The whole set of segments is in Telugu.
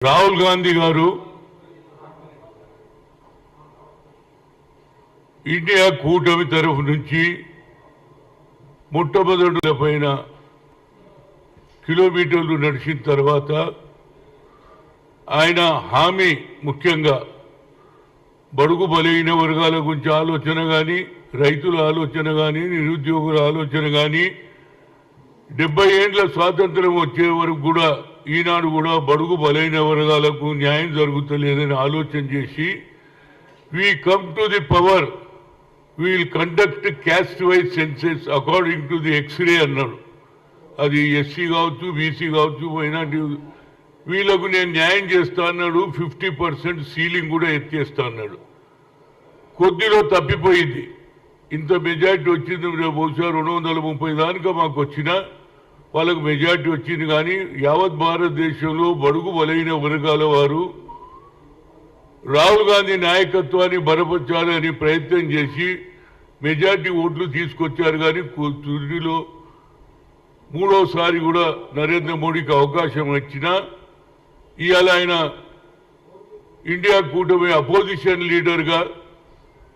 రాహుల్ గాంధీ గారు ఇండియా కూటమి తరఫు నుంచి మొట్టమొదటి పైన కిలోమీటర్లు నడిచిన తర్వాత ఆయన హామీ ముఖ్యంగా బడుగు బలైన వర్గాల గురించి ఆలోచన కానీ రైతుల ఆలోచన కానీ నిరుద్యోగుల ఆలోచన కానీ 70 ఏండ్ల స్వాతంత్రం వచ్చే వరకు కూడా ఈనాడు కూడా బడుగు బలైన వర్గాలకు న్యాయం జరుగుతలేదని ఆలోచన చేసి we come to the power we'll conduct caste wise census according to the x-ray అన్నాడు. అది ఎస్సీ కావచ్చు బీసీ కావచ్చు మైనార్టీ వీళ్ళకు నేను న్యాయం చేస్తా అన్నాడు. 50% సీలింగ్ కూడా ఎత్తేస్తా అన్నాడు. కొద్దిలో తప్పిపోయింది. ఇంత మెజార్టీ వచ్చింది బహుశా 230 దానికా మాకు వచ్చినా వాళ్ళకు మెజార్టీ వచ్చింది. కానీ యావత్ భారతదేశంలో బడుగు బలైన వర్గాల వారు రాహుల్ గాంధీ నాయకత్వాన్ని బలపరచాలని ప్రయత్నం చేసి మెజార్టీ ఓట్లు తీసుకొచ్చారు. కానీ తుదిలో మూడోసారి కూడా నరేంద్ర మోడీకి అవకాశం వచ్చినా ఇవాళ ఆయన ఇండియా కూటమి అపోజిషన్ లీడర్గా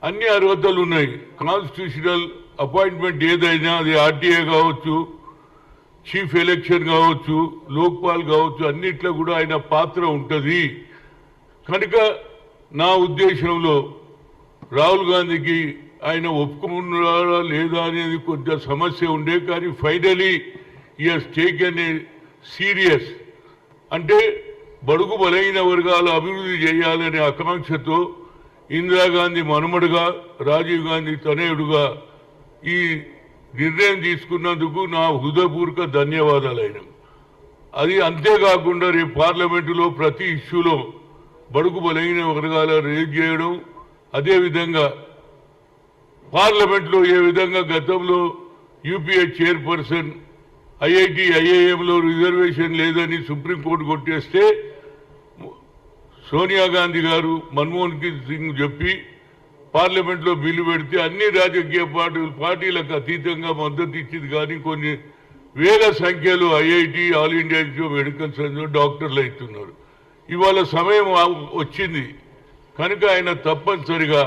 అన్ని అర్హతలు ఉన్నాయి. కాన్స్టిట్యూషనల్ అపాయింట్మెంట్ ఏదైనా అది ఆర్టీఏ కావచ్చు, చీఫ్ ఎలక్షన్ కావచ్చు, లోక్పాల్ కావచ్చు, అన్నిట్లో కూడా ఆయన పాత్ర ఉంటుంది. కనుక నా ఉద్దేశంలో రాహుల్ గాంధీకి ఆయన ఒప్పుకున్నారా లేదా అనేది కొంచెం సమస్య ఉండే. కానీ ఫైనలీ ఈ హస్ టేకెన్ ఏ సీరియస్ అంటే బడుగు బలైన వర్గాల అభివృద్ధి చేయాలనే ఆకాంక్షతో ఇందిరాగాంధీ మనుమడుగా రాజీవ్ గాంధీ తనయుడుగా ఈ నిర్ణయం తీసుకున్నందుకు నా హృదయపూర్వక ధన్యవాదాలు ఆయన. అది అంతేకాకుండా రేపు పార్లమెంటులో ప్రతి ఇష్యూలో బడుగు బలైన వర్గాల రేజ్ చేయడం, అదేవిధంగా పార్లమెంట్లో ఏ విధంగా గతంలో యూపీఏ చైర్పర్సన్ ఐఐటి ఐఐఎంలో రిజర్వేషన్ లేదని సుప్రీంకోర్టు కొట్టేస్తే సోనియా గాంధీ గారు మన్మోహన్ సింగ్ చెప్పి పార్లమెంట్లో బిల్లు పెడితే అన్ని రాజకీయ పార్టీలకు అతీతంగా మద్దతు ఇచ్చింది. కానీ కొన్ని వేల సంఖ్యలో IIT all India medical science డాక్టర్లు అవుతున్నారు. ఇవాళ సమయం వచ్చింది కనుక ఆయన తప్పనిసరిగా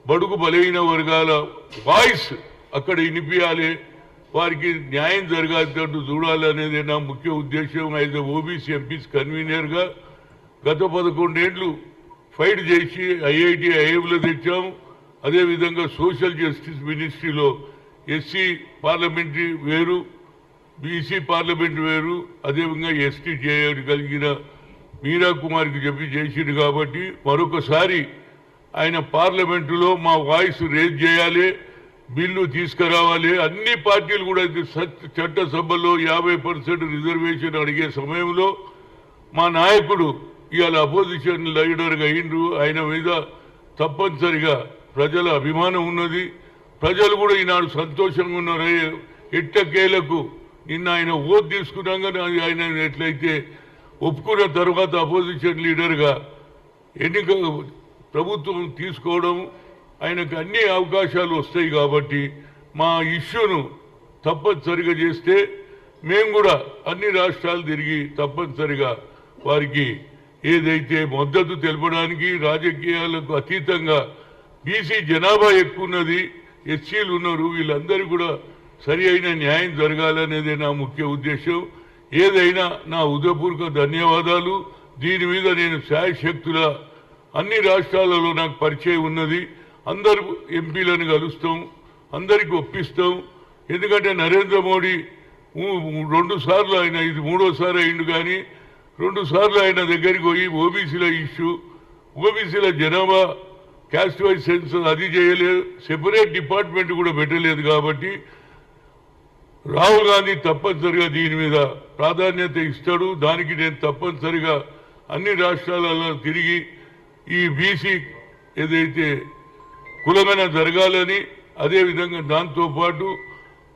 బడుగు బలైన వర్గాల వాయిస్ అక్కడ వినిపించాలి, వారికి న్యాయం జరగాలంటూ చూడాలనేది నా ముఖ్య ఉద్దేశం. అయితే ఓబీసీ ఎంపీస్ కన్వీనర్గా గత 11 ఏళ్ళు ఫైట్ చేసి ఐఐటి ఐఐఎంలో తెచ్చాము. అదేవిధంగా సోషల్ జస్టిస్ మినిస్ట్రీలో ఎస్సీ పార్లమెంటరీ వేరు, బీసీ పార్లమెంట్ వేరు, అదేవిధంగా ఎస్టీ చేయగలిగిన మీరా కుమార్కి చెప్పి చేసిండు. కాబట్టి మరొకసారి ఆయన పార్లమెంటులో మా వాయిస్ రేజ్ చేయాలి, బిల్లు తీసుకురావాలి. అన్ని పార్టీలు కూడా చట్టసభలో 50% రిజర్వేషన్ అడిగే సమయంలో మా నాయకుడు ఇవాళ అపోజిషన్ లీడర్గా అయిండ్రు. ఆయన మీద తప్పనిసరిగా ప్రజల అభిమానం ఉన్నది. ప్రజలు కూడా ఈనాడు సంతోషంగా ఉన్నారు. ఎట్టకేలకు నిన్న ఆయన ఓటు తీసుకున్నాక ఆయన ఎట్లయితే ఒప్పుకున్న తర్వాత అపోజిషన్ లీడర్గా ఎన్నిక ప్రభుత్వం తీసుకోవడం ఆయనకు అన్ని అవకాశాలు వస్తాయి. కాబట్టి మా ఇష్యూను తప్పనిసరిగా చేస్తే మేము కూడా అన్ని రాష్ట్రాలు తిరిగి తప్పనిసరిగా వారికి ఏదైతే మద్దతు తెలపడానికి రాజకీయాలకు అతీతంగా బీసీ జనాభా ఎక్కువ ఉన్నది, ఎస్సీలు ఉన్నారు, వీళ్ళందరూ కూడా సరి అయిన న్యాయం జరగాలనేదే నా ముఖ్య ఉద్దేశం. ఏదైనా నా హృదయపూర్వక ధన్యవాదాలు. దీని మీద నేను శాయశక్తుల అన్ని రాష్ట్రాలలో నాకు పరిచయం ఉన్నది. అందరు ఎంపీలను కలుస్తాం, అందరికీ ఒప్పిస్తాం. ఎందుకంటే నరేంద్ర మోడీ 2 సార్లు ఆయన, ఇది 3వ సారి అయిండు. కానీ 2 సార్లు ఆయన దగ్గరికి పోయి ఓబీసీల ఇష్యూ, ఓబీసీల జనాభా క్యాస్ట్ వైజ్ సెన్సస్ అది చేయలేదు, సెపరేట్ డిపార్ట్మెంట్ కూడా పెట్టలేదు. కాబట్టి రాహుల్ గాంధీ తప్పనిసరిగా దీని మీద ప్రాధాన్యత ఇస్తాడు. దానికి నేను తప్పనిసరిగా అన్ని రాష్ట్రాలలో తిరిగి ఈ బీసీ ఏదైతే కులగన జరగాలని, అదేవిధంగా దాంతోపాటు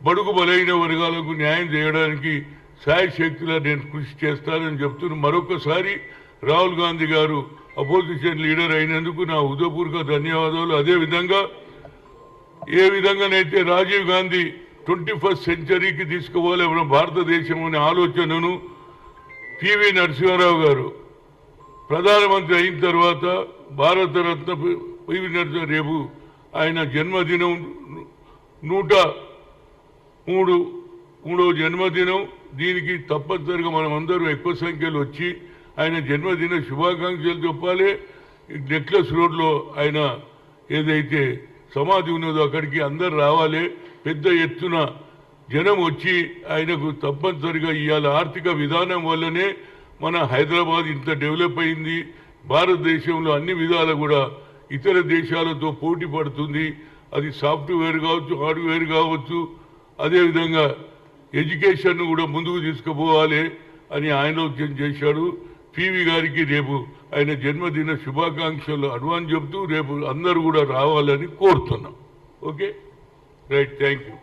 బడుగు బలైన వర్గాలకు న్యాయం చేయడానికి శాయశక్తిలా నేను కృషి చేస్తానని చెప్తున్నా. మరొకసారి రాహుల్ గాంధీ గారు అపోజిషన్ లీడర్ అయినందుకు నా హృదయపూర్వక ధన్యవాదాలు. అదేవిధంగా ఏ విధంగానైతే రాజీవ్ గాంధీ 21st సెంచరీకి తీసుకోవాలి మన భారతదేశం అనే ఆలోచనను పివి నరసింహారావు గారు ప్రధానమంత్రి అయిన తర్వాత భారతరత్న పివి నరసింహ రేపు ఆయన జన్మదినం 103వ జన్మదినం. దీనికి తప్పనిసరిగా మనం అందరూ ఎక్కువ సంఖ్యలో వచ్చి ఆయన జన్మదిన శుభాకాంక్షలు చెప్పాలి. నెక్లెస్ రోడ్లో ఆయన ఏదైతే సమాధి ఉన్నదో అక్కడికి అందరు రావాలి. పెద్ద ఎత్తున జనం వచ్చి ఆయనకు తప్పనిసరిగా ఇవాళ ఆర్థిక విధానం వల్లనే మన హైదరాబాద్ ఇంత డెవలప్ అయింది. భారతదేశంలో అన్ని విధాలు కూడా ఇతర దేశాలతో పోటీ పడుతుంది. అది సాఫ్ట్వేర్ కావచ్చు, హార్డ్వేర్ కావచ్చు, అదేవిధంగా ఎడ్యుకేషన్ కూడా ముందుకు తీసుకుపోవాలి అని ఆలోచన చేశాడు. పివి గారికి రేపు ఆయన జన్మదిన శుభాకాంక్షలు అడ్వాన్స్ చెప్తూ రేపు అందరూ కూడా రావాలని కోరుతున్నాం. Okay, right, thank you.